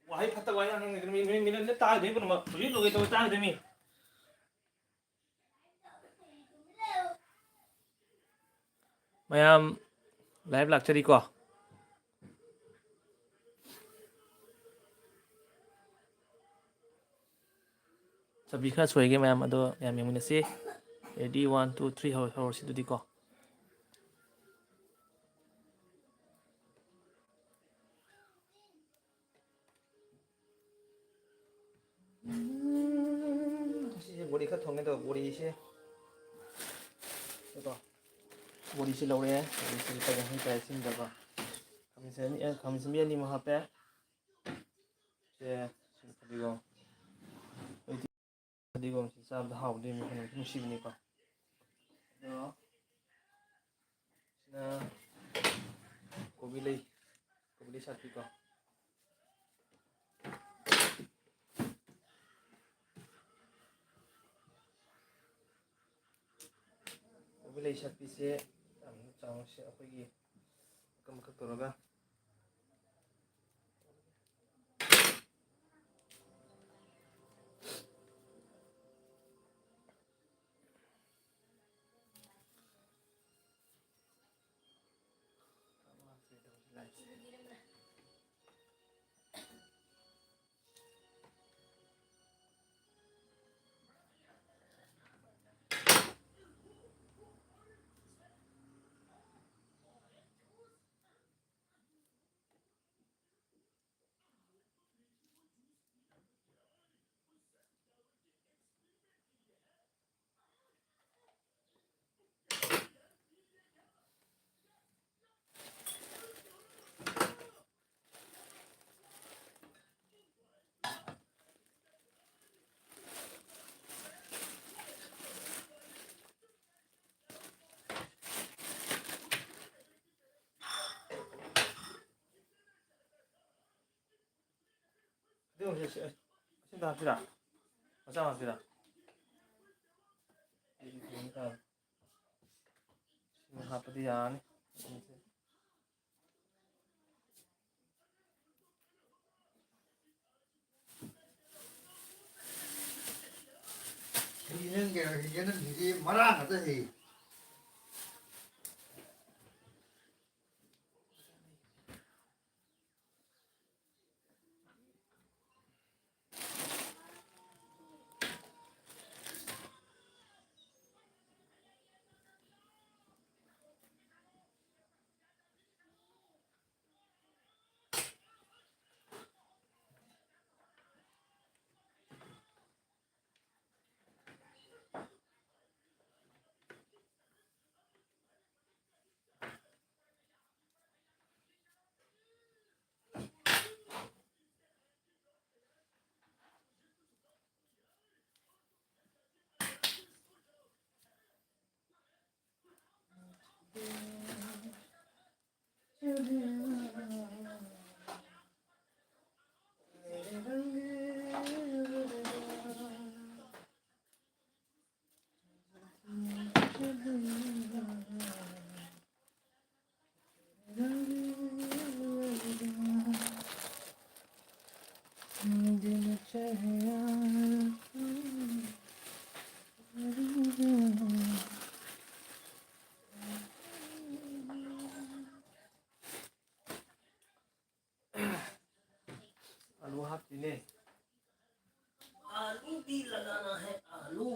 वही फतक वही मिनट ताग दे पर तुझे लोगे तो ताग दे मी मैम लाइव लाक्चरी को सभी खा सोएगे मैम अदो मैम यमुना से रेडी 1 2 3 हो सिदुदी को बोरी खा थोंगे तो बोरी से तो बोरी से लौरे बोरी से का यहीं पे सिम दबा खमसे नि महा पे से दिगो दिगो से साब दा हाउ दे मी खन सिबनी को तो ना कोबिले साथी को कोबिले साथी से चांग से अखोगी कम खक तोरगा देखो से दा फिरा मजा मा फिरा हापदी यान 이는 게 이제는 이제 말안 하듯이 आलू हाफ दिने आलू भी लगाना है आलू